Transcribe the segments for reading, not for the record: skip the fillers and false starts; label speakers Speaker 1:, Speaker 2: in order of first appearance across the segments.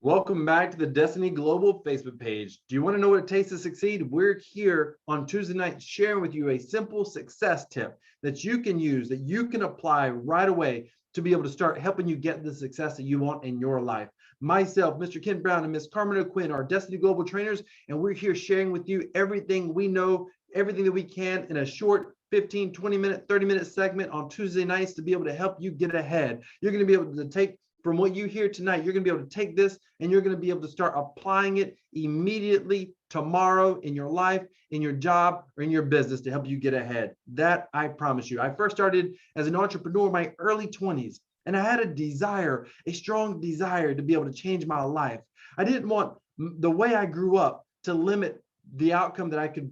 Speaker 1: Welcome back to the Destiny Global Facebook page. Do you want to know what it takes to succeed? We're here on Tuesday night sharing with you a simple success tip that you can use, that you can apply right away to be able to start helping you get the success that you want in your life. Myself, Mr. Ken Brown, and Ms. Carmen O'Quinn are Destiny Global trainers, and we're here sharing with you everything we know, everything that we can in a short 15, 20-minute, 30-minute segment on Tuesday nights to be able to help you get ahead. You're going to be able to take from what you hear tonight, you're going to be able to take this and you're going to be able to start applying it immediately tomorrow in your life, in your job, or in your business to help you get ahead. That I promise you. I first started as an entrepreneur in my early 20s, and I had a strong desire to be able to change my life. I didn't want the way I grew up to limit the outcome that I could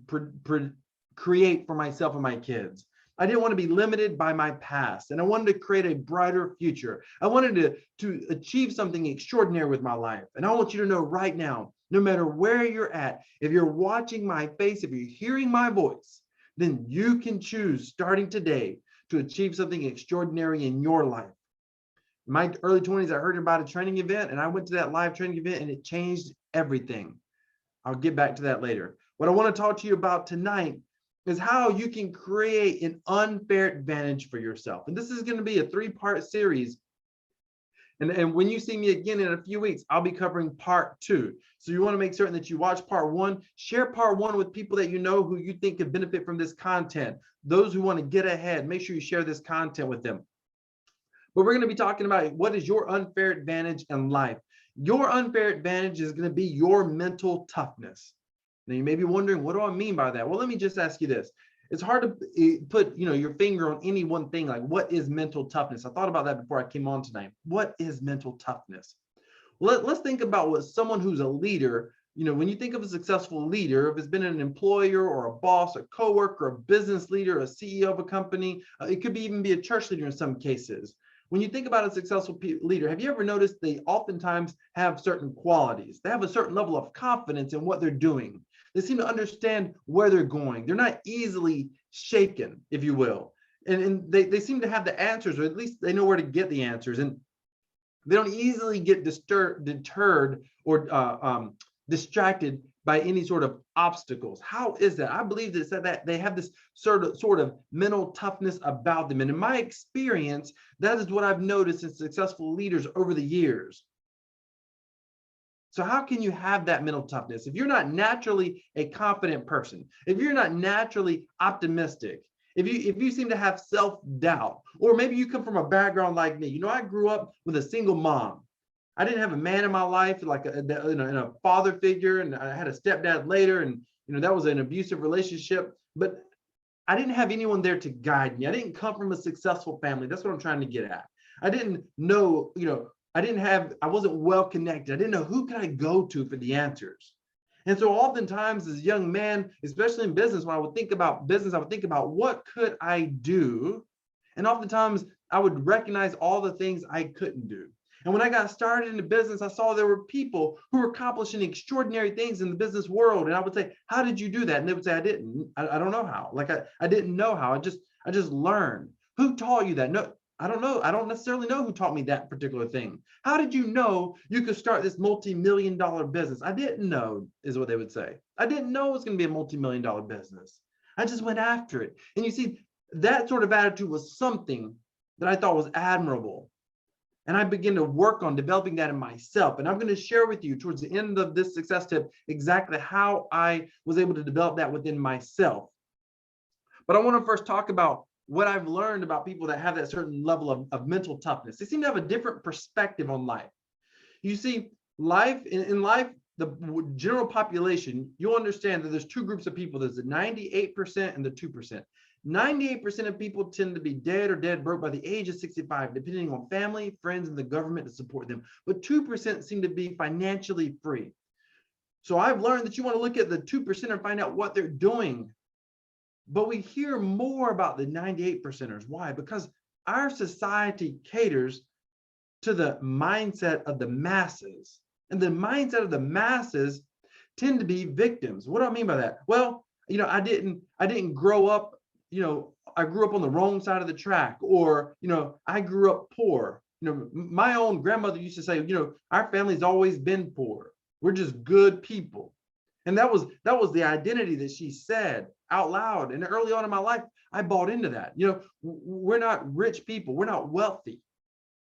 Speaker 1: create for myself and my kids. I didn't want to be limited by my past, and I wanted to create a brighter future. I wanted to achieve something extraordinary with my life. And I want you to know right now, no matter where you're at, if you're watching my face, if you're hearing my voice, then you can choose starting today to achieve something extraordinary in your life. In my early 20s, I heard about a training event, and I went to that live training event, and it changed everything. I'll get back to that later. What I want to talk to you about tonight is how you can create an unfair advantage for yourself. And this is going to be a 3-part series. And when you see me again in a few weeks, I'll be covering part 2. So you want to make certain that you watch part 1, share part 1 with people that you know who you think could benefit from this content. Those who want to get ahead, make sure you share this content with them. But we're going to be talking about what is your unfair advantage in life. Your unfair advantage is going to be your mental toughness. Now you may be wondering, what do I mean by that? Well, let me just ask you this. It's hard to put, your finger on any one thing, like what is mental toughness? I thought about that before I came on tonight. What is mental toughness? Well, let's think about what someone who's a leader, when you think of a successful leader, if it's been an employer or a boss, a coworker, a business leader, a CEO of a company, it could even be a church leader in some cases. When you think about a successful leader, have you ever noticed they oftentimes have certain qualities? They have a certain level of confidence in what they're doing. They seem to understand where they're going. They're not easily shaken, if you will. And they seem to have the answers, or at least they know where to get the answers. And they don't easily get deterred or distracted by any sort of obstacles. How is that? I believe that they have this sort of mental toughness about them. And in my experience, that is what I've noticed in successful leaders over the years. So how can you have that mental toughness if you're not naturally a confident person, if you're not naturally optimistic, if you seem to have self-doubt, or maybe you come from a background like me? I grew up with a single mom. I didn't have a man in my life, like a father figure, and I had a stepdad later, and that was an abusive relationship. But I didn't have anyone there to guide me. I didn't come from a successful family. That's what I'm trying to get at. I didn't know, I wasn't well connected. I didn't know who could I go to for the answers. And so oftentimes as a young man, especially in business, when I would think about business, I would think about what could I do? And oftentimes I would recognize all the things I couldn't do. And when I got started in the business, I saw there were people who were accomplishing extraordinary things in the business world. And I would say, how did you do that? And they would say, I didn't. I don't know how. Like I didn't know how. I just learned. Who taught you that? No, I don't know. I don't necessarily know who taught me that particular thing. How did you know you could start this multi-million-dollar business? I didn't know, is what they would say. I didn't know it was going to be a multi-million-dollar business. I just went after it. And you see, that sort of attitude was something that I thought was admirable. And I began to work on developing that in myself. And I'm going to share with you towards the end of this success tip exactly how I was able to develop that within myself. But I want to first talk about what I've learned about people that have that certain level of mental toughness. They seem to have a different perspective on life. You see, in life, the general population, you'll understand that there's 2 groups of people. There's the 98% and the 2%. 98% of people tend to be dead or dead broke by the age of 65, depending on family, friends, and the government to support them. But 2% seem to be financially free. So I've learned that you want to look at the 2% and find out what they're doing. But we hear more about the 98%ers. Why? Because our society caters to the mindset of the masses. And the mindset of the masses tend to be victims. What do I mean by that? Well, I didn't grow up, I grew up on the wrong side of the track, or, I grew up poor. My own grandmother used to say, our family's always been poor. We're just good people. And that was the identity that she said out loud. And early on in my life, I bought into that. We're not rich people. We're not wealthy.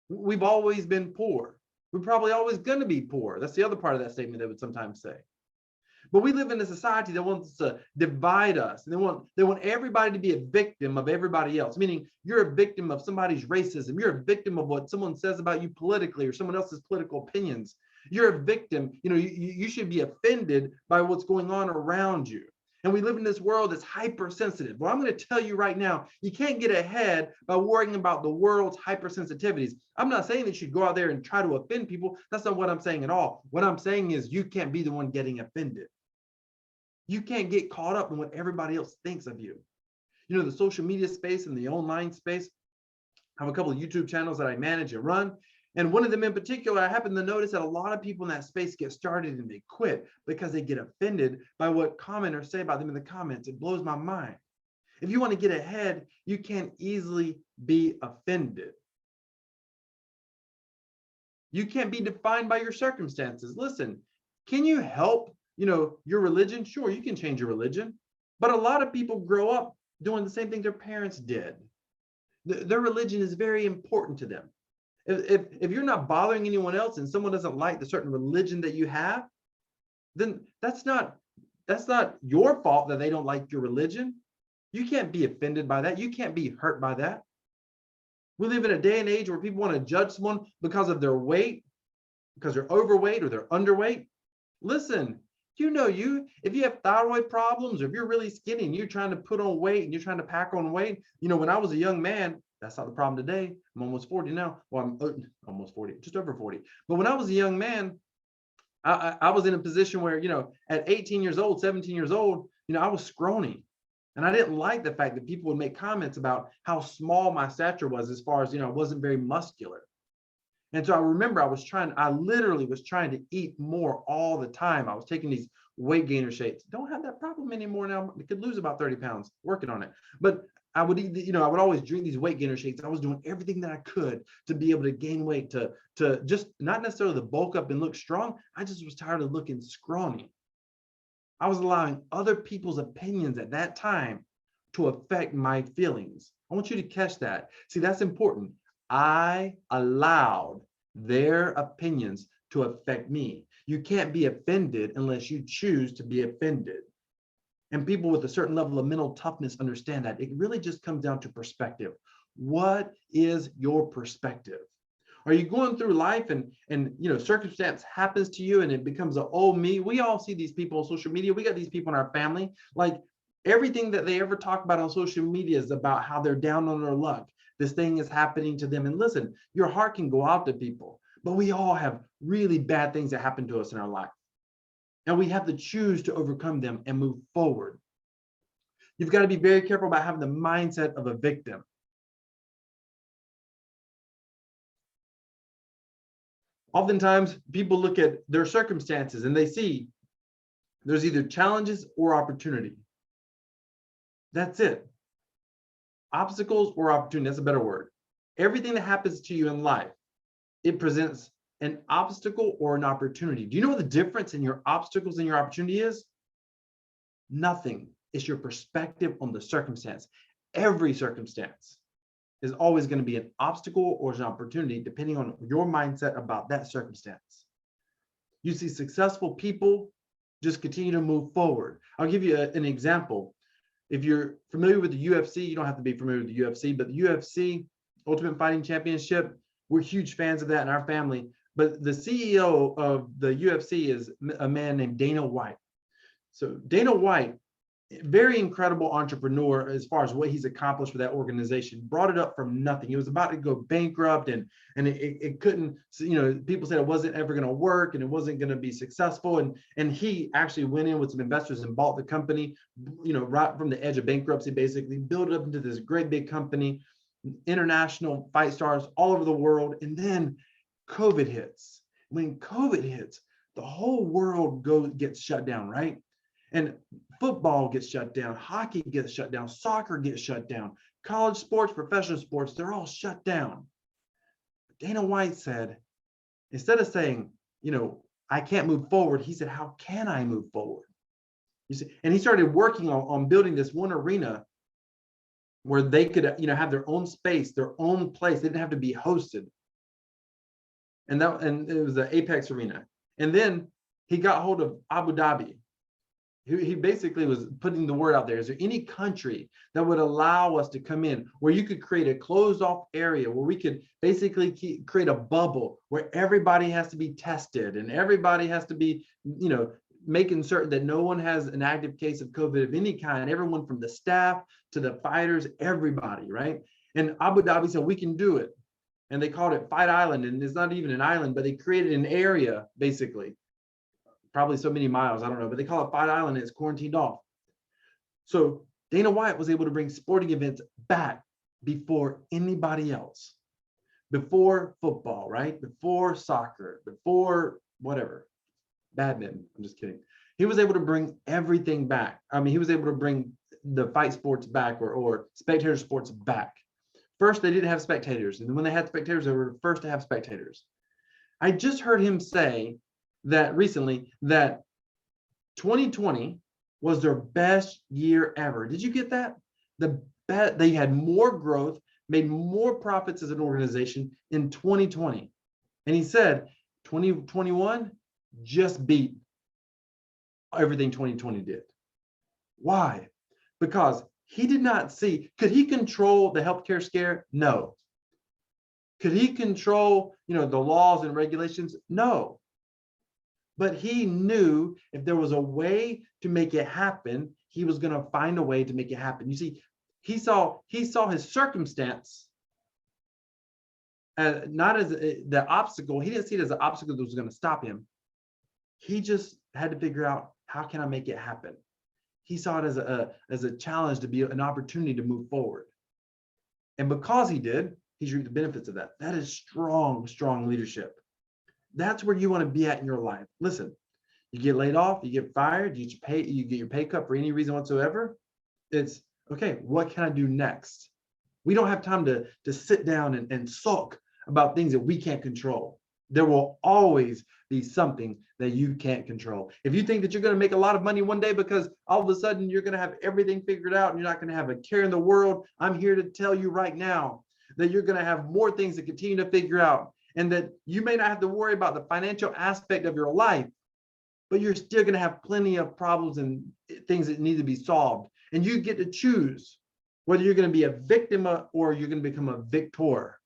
Speaker 1: We've always been poor. We're probably always going to be poor. That's the other part of that statement they would sometimes say. But we live in a society that wants to divide us. And they want everybody to be a victim of everybody else, meaning you're a victim of somebody's racism. You're a victim of what someone says about you politically or someone else's political opinions. You're a victim. You should be offended by what's going on around you. And we live in this world that's hypersensitive. Well, I'm going to tell you right now, you can't get ahead by worrying about the world's hypersensitivities. I'm not saying that you should go out there and try to offend people. That's not what I'm saying at all. What I'm saying is you can't be the one getting offended. You can't get caught up in what everybody else thinks of you. The social media space and the online space. I have a couple of YouTube channels that I manage and run. And one of them in particular, I happen to notice that a lot of people in that space get started and they quit because they get offended by what commenters say about them in the comments. It blows my mind. If you want to get ahead, you can't easily be offended. You can't be defined by your circumstances. Listen, can you help, your religion? Sure, you can change your religion. But a lot of people grow up doing the same thing their parents did. Their religion is very important to them. If you're not bothering anyone else and someone doesn't like the certain religion that you have, then that's not your fault that they don't like your religion. You can't be offended by that. You can't be hurt by that. We live in a day and age where people want to judge someone because of their weight, because they're overweight or they're underweight. Listen, if you have thyroid problems or if you're really skinny and you're trying to put on weight and you're trying to pack on weight, when I was a young man, that's not the problem today. I'm almost 40 now. Well, I'm almost 40, just over 40. But when I was a young man, I was in a position where, at 18 years old, 17 years old, I was scrawny. And I didn't like the fact that people would make comments about how small my stature was as far as, I wasn't very muscular. And so I remember I literally was trying to eat more all the time. I was taking these weight gainer shakes. Don't have that problem anymore now. I could lose about 30 pounds working on it. But I would eat, I would always drink these weight gainer shakes. I was doing everything that I could to be able to gain weight, to just not necessarily to bulk up and look strong. I just was tired of looking scrawny. I was allowing other people's opinions at that time to affect my feelings. I want you to catch that. See, that's important. I allowed their opinions to affect me. You can't be offended unless you choose to be offended. And people with a certain level of mental toughness understand that. It really just comes down to perspective. What is your perspective? Are you going through life and circumstance happens to you and it becomes a oh me? We all see these people on social media. We got these people in our family. Like everything that they ever talk about on social media is about how they're down on their luck. This thing is happening to them. And listen, your heart can go out to people, but we all have really bad things that happen to us in our life. And we have to choose to overcome them and move forward. You've got to be very careful about having the mindset of a victim. Oftentimes, people look at their circumstances and they see there's either challenges or opportunity. That's it. Obstacles or opportunity, that's a better word. Everything that happens to you in life, it presents an obstacle or an opportunity. Do you know what the difference in your obstacles and your opportunity is? Nothing. It's your perspective on the circumstance. Every circumstance is always going to be an obstacle or an opportunity depending on your mindset about that circumstance. You see successful people just continue to move forward. I'll give you an example. If you're familiar with the UFC, you don't have to be familiar with the UFC, but the UFC, Ultimate Fighting Championship, we're huge fans of that in our family. But the CEO of the UFC is a man named Dana White. So Dana White, very incredible entrepreneur as far as what he's accomplished for that organization, brought it up from nothing. He was about to go bankrupt and it couldn't, people said it wasn't ever going to work and it wasn't going to be successful. And he actually went in with some investors and bought the company, right from the edge of bankruptcy, basically built it up into this great big company, international fight stars all over the world. And then COVID hits. When COVID hits, the whole world gets shut down, right? And football gets shut down, hockey gets shut down, soccer gets shut down, college sports, professional sports, they're all shut down. Dana White said, instead of saying, I can't move forward, he said, how can I move forward? You see, and he started working on building this one arena where they could, have their own space, their own place. They didn't have to be hosted. And it was the Apex Arena. And then he got hold of Abu Dhabi. He basically was putting the word out there. Is there any country that would allow us to come in where you could create a closed off area where we could basically create a bubble where everybody has to be tested and everybody has to be, making certain that no one has an active case of COVID of any kind, everyone from the staff to the fighters, everybody, right? And Abu Dhabi said, we can do it. And they called it Fight Island. And it's not even an island, but they created an area, basically. Probably so many miles, I don't know, but they call it Fight Island and it's quarantined off. So Dana White was able to bring sporting events back before anybody else, before football, right? Before soccer, before whatever, badminton, I'm just kidding. He was able to bring everything back. I mean, he was able to bring the fight sports back or spectator sports back. First, they didn't have spectators. And when they had spectators, they were first to have spectators. I just heard him say that recently that 2020 was their best year ever. Did you get that? They had more growth, made more profits as an organization in 2020. And he said 2021 just beat everything 2020 did. Why? Because he did not see, could he control the healthcare scare? No. Could he control, the laws and regulations? No. But he knew if there was a way to make it happen, he was going to find a way to make it happen. You see, he saw his circumstance not as the obstacle. He didn't see it as an obstacle that was going to stop him. He just had to figure out, how can I make it happen? He saw it as a challenge, to be an opportunity to move forward. And because he did, he's reaped the benefits of that. That is strong, strong leadership. That's where you want to be at in your life. Listen, you get laid off, you get fired, you get your pay cut for any reason whatsoever. It's okay, what can I do next? We don't have time to sit down and sulk about things that we can't control. There will always be something that you can't control. If you think that you're going to make a lot of money one day because all of a sudden you're going to have everything figured out and you're not going to have a care in the world, I'm here to tell you right now that you're going to have more things to continue to figure out, and that you may not have to worry about the financial aspect of your life, but you're still going to have plenty of problems and things that need to be solved. And you get to choose whether you're going to be a victim or you're going to become a victor.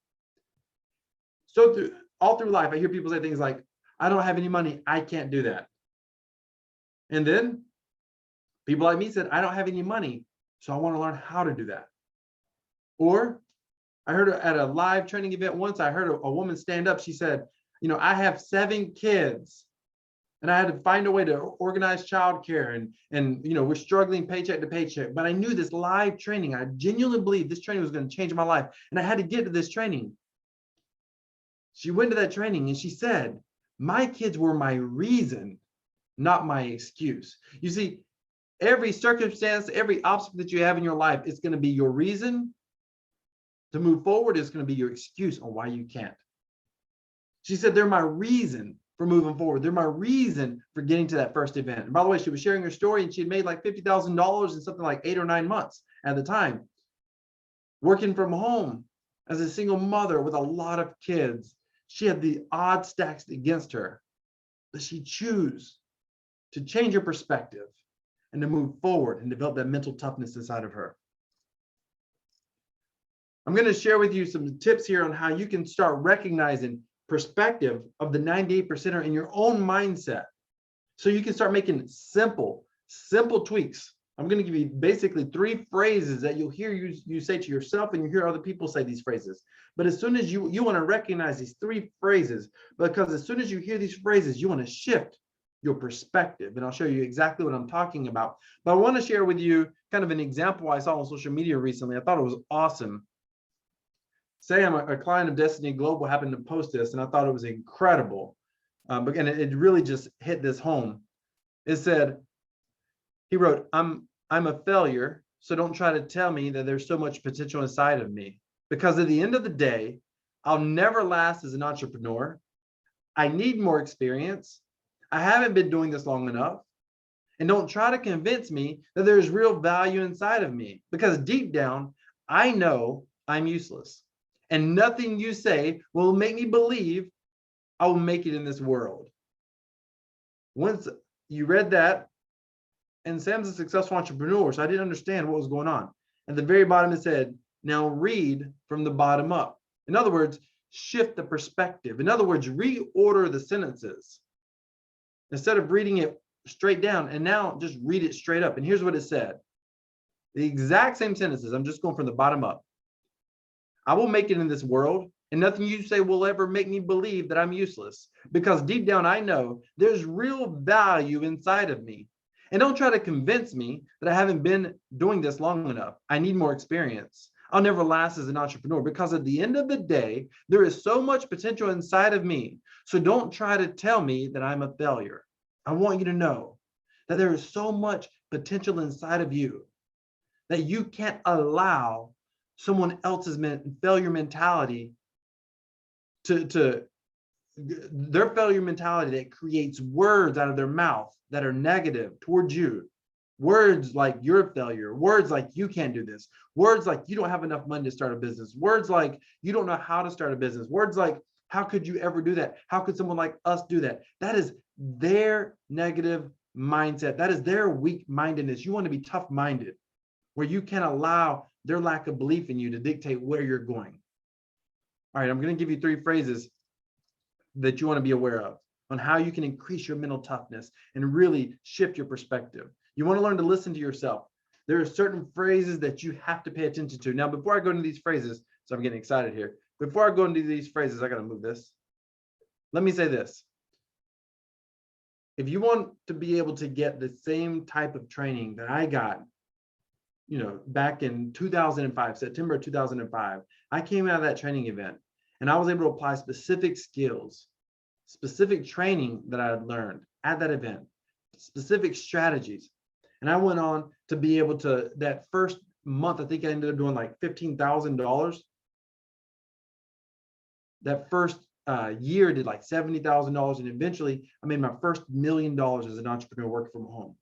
Speaker 1: So all through life, I hear people say things like, I don't have any money, I can't do that. And then people like me said, I don't have any money, so I want to learn how to do that. Or I heard at a live training event once, I heard a woman stand up. She said, I have 7 kids and I had to find a way to organize childcare and we're struggling paycheck to paycheck. But I knew this live training, I genuinely believed this training was going to change my life. And I had to get to this training. She went to that training and she said, my kids were my reason, not my excuse. You see, every circumstance, every obstacle that you have in your life, it's going to be your reason to move forward. It's going to be your excuse on why you can't. She said, they're my reason for moving forward. They're my reason for getting to that first event. And by the way, she was sharing her story and she had made like $50,000 in something like 8 or 9 months at the time, working from home as a single mother with a lot of kids. She had the odds stacked against her, but she chose to change her perspective and to move forward and develop that mental toughness inside of her. I'm going to share with you some tips here on how you can start recognizing perspective of the 98%er in your own mindset, so you can start making simple tweaks. I'm going to give you basically 3 phrases that you'll hear you say to yourself, and you hear other people say these phrases. But as soon as you want to recognize these 3 phrases, because as soon as you hear these phrases, you want to shift your perspective. And I'll show you exactly what I'm talking about. But I want to share with you kind of an example I saw on social media recently. I thought it was awesome. Sam, a client of Destiny Global, happened to post this, and I thought it was incredible. And it really just hit this home. It said, he wrote, I'm a failure, so don't try to tell me that there's so much potential inside of me. Because at the end of the day, I'll never last as an entrepreneur. I need more experience. I haven't been doing this long enough. And don't try to convince me that there's real value inside of me, because deep down, I know I'm useless. And nothing you say will make me believe I will make it in this world. Once you read that, and Sam's a successful entrepreneur, so I didn't understand what was going on. At the very bottom, it said, now read from the bottom up. In other words, shift the perspective. In other words, reorder the sentences. Instead of reading it straight down, and now just read it straight up. And here's what it said. The exact same sentences. I'm just going from the bottom up. I will make it in this world, and nothing you say will ever make me believe that I'm useless, because deep down I know there's real value inside of me. And don't try to convince me that I haven't been doing this long enough. I need more experience. I'll never last as an entrepreneur, because at the end of the day, there is so much potential inside of me. So don't try to tell me that I'm a failure. I want you to know that there is so much potential inside of you that you can't allow someone else's failure mentality to their failure mentality that creates words out of their mouth that are negative towards you. Words like you're a failure, words like you can't do this, words like you don't have enough money to start a business, words like you don't know how to start a business, words like how could you ever do that? How could someone like us do that? That is their negative mindset. That is their weak-mindedness. You want to be tough-minded, where you can allow their lack of belief in you to dictate where you're going. All right, I'm going to give you 3 phrases that you want to be aware of on how you can increase your mental toughness and really shift your perspective. You want to learn to listen to yourself. There are certain phrases that you have to pay attention to. Now, before I go into these phrases, so I'm getting excited here. Before I go into these phrases, I got to move this. Let me say this. If you want to be able to get the same type of training that I got, back in 2005, September 2005, I came out of that training event and I was able to apply specific skills, specific training that I had learned at that event, specific strategies. And I went on to be able to, that first month, I think I ended up doing like $15,000. That first year did like $70,000. And eventually I made my first $1 million as an entrepreneur working from home.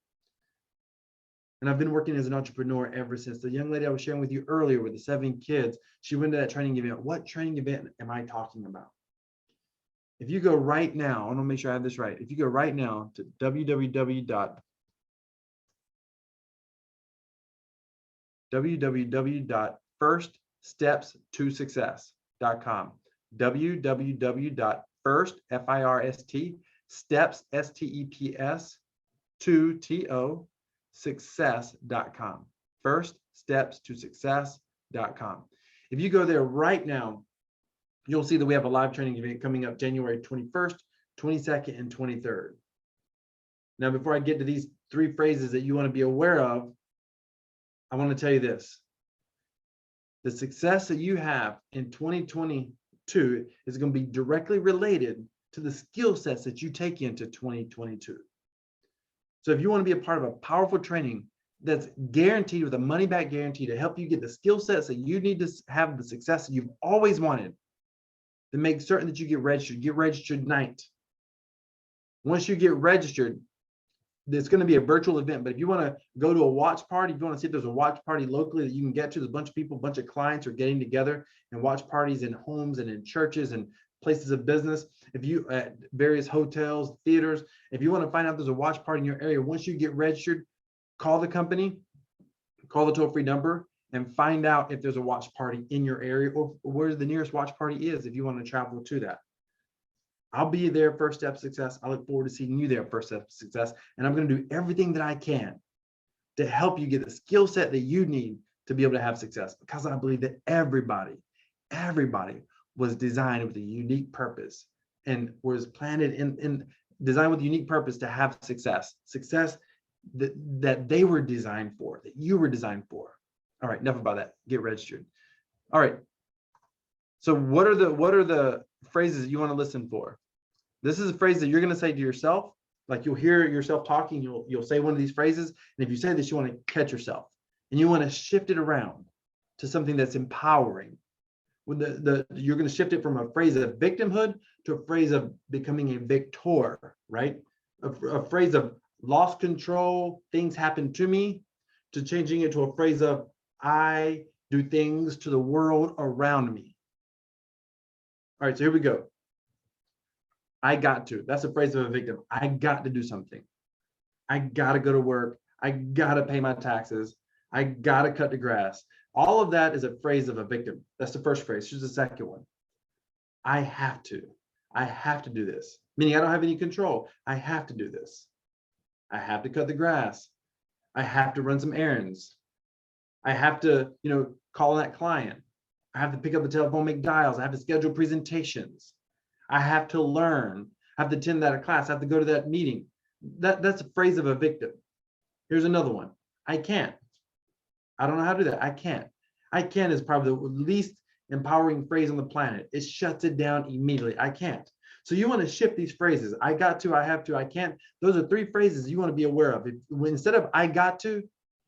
Speaker 1: And I've been working as an entrepreneur ever since. The young lady I was sharing with you earlier with the 7 kids, she went to that training event. What training event am I talking about? If you go right now, I want to make sure I have this right. If you go right now to www.firststepstosuccess.com, www.first success.com, firststepstosuccess.com. If you go there right now, you'll see that we have a live training event coming up January 21st, 22nd, and 23rd. Now, before I get to these 3 phrases that you want to be aware of, I want to tell you this. The success that you have in 2022 is going to be directly related to the skill sets that you take into 2022. So if you want to be a part of a powerful training that's guaranteed with a money-back guarantee to help you get the skill sets that you need to have the success that you've always wanted, then make certain that you get registered tonight. Once you get registered, there's going to be a virtual event. But if you want to go to a watch party, if you want to see if there's a watch party locally that you can get to, there's a bunch of people, a bunch of clients are getting together and watch parties in homes and in churches and places of business. If you at various hotels, theaters, if you want to find out there's a watch party in your area, once you get registered, call the company, call the toll-free number, and find out if there's a watch party in your area or where the nearest watch party is if you want to travel to that. I'll be there, First Step Success. I look forward to seeing you there, First Step Success. And I'm going to do everything that I can to help you get the skill set that you need to be able to have success, because I believe that everybody was designed with a unique purpose and was planted in designed with a unique purpose to have success that they were designed for, that you were designed for. All right, enough about that. Get registered. All right. So what are the phrases that you want to listen for? This is a phrase that you're going to say to yourself. Like you'll hear yourself talking, you'll say one of these phrases. And if you say this, you want to catch yourself and you want to shift it around to something that's empowering, With you're going to shift it from a phrase of victimhood to a phrase of becoming a victor, right? A phrase of lost control, things happen to me, to changing it to a phrase of I do things to the world around me. All right, so here we go. I got to. That's a phrase of a victim. I got to do something. I got to go to work. I got to pay my taxes. I got to cut the grass. All of that is a phrase of a victim. That's the first phrase. Here's the second one. I have to. I have to do this. Meaning I don't have any control. I have to do this. I have to cut the grass. I have to run some errands. I have to, call that client. I have to pick up the telephone, make dials. I have to schedule presentations. I have to learn. I have to attend that class. I have to go to that meeting. That's a phrase of a victim. Here's another one. I can't. I don't know how to do that. I can't. I can't is probably the least empowering phrase on the planet. It shuts it down immediately. I can't. So you want to shift these phrases. I got to, I have to, I can't. Those are three phrases you want to be aware of. Instead of I got to,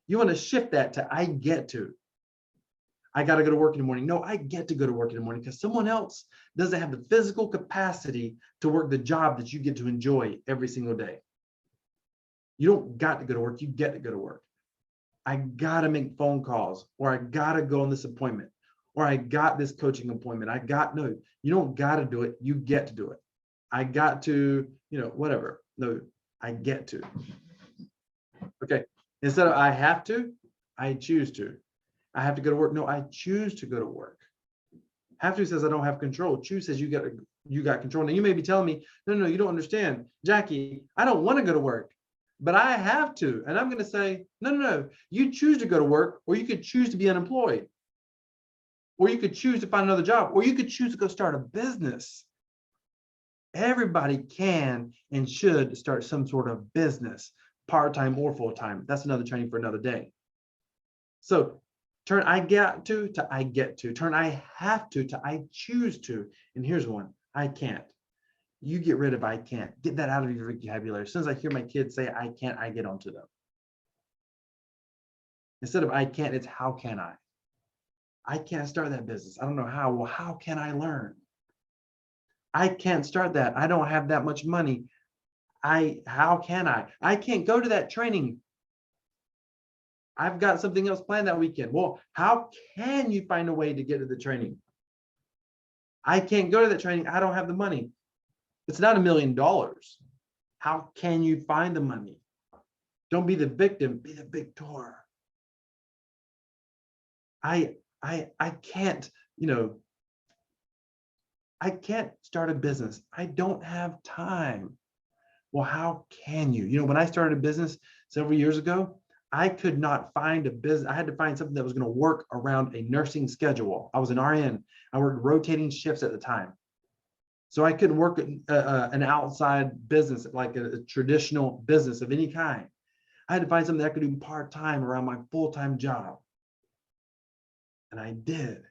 Speaker 1: you want to shift that to I get to. I got to go to work in the morning. No, I get to go to work in the morning because someone else doesn't have the physical capacity to work the job that you get to enjoy every single day. You don't got to go to work. You get to go to work. I got to make phone calls, or I got to go on this appointment, or I got this coaching appointment. No, you don't got to do it. You get to do it. I got to, whatever. No, I get to. Okay. Instead of I have to, I choose to. I have to go to work. No, I choose to go to work. Have to says I don't have control. Choose says you got control. Now you may be telling me, no, you don't understand. Jackie, I don't want to go to work, but I have to. And I'm going to say, no, you choose to go to work, or you could choose to be unemployed, or you could choose to find another job, or you could choose to go start a business. Everybody can and should start some sort of business, part-time or full-time. That's another training for another day. So turn I got to I get to. Turn I have to I choose to. And here's one. I can't. You get rid of I can't. Get that out of your vocabulary. As soon as I hear my kids say I can't, I get onto them. Instead of I can't, it's how can I? I can't start that business. I don't know how. Well, how can I learn? I can't start that. I don't have that much money. How can I? I can't go to that training. I've got something else planned that weekend. Well, how can you find a way to get to the training? I can't go to that training. I don't have the money. It's not $1 million. How can you find the money? Don't be the victim, be the victor. I can't, I can't start a business. I don't have time. Well, how can you? When I started a business several years ago, I could not find a business. I had to find something that was going to work around a nursing schedule. I was an RN. I worked rotating shifts at the time. So I couldn't work an outside business, like a traditional business of any kind. I had to find something that I could do part-time around my full-time job. And I did,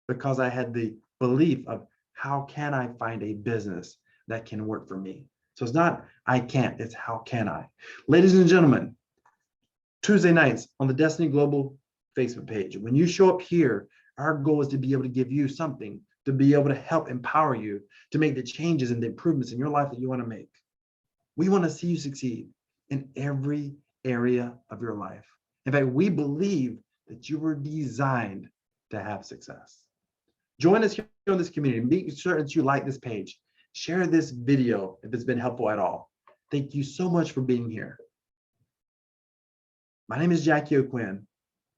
Speaker 1: because I had the belief of how can I find a business that can work for me? So it's not I can't, it's how can I? Ladies and gentlemen, Tuesday nights on the Destiny Global Facebook page. When you show up here, our goal is to be able to give you something, to be able to help empower you to make the changes and the improvements in your life that you want to make. We want to see you succeed in every area of your life. In fact, we believe that you were designed to have success. Join us here in this community. Make sure that you like this page. Share this video if it's been helpful at all. Thank you so much for being here. My name is Jackie O'Quinn,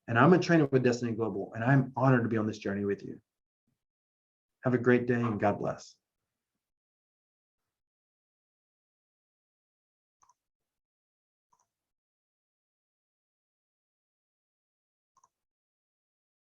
Speaker 1: and I'm a trainer with Destiny Global, and I'm honored to be on this journey with you. Have a great day, and God bless.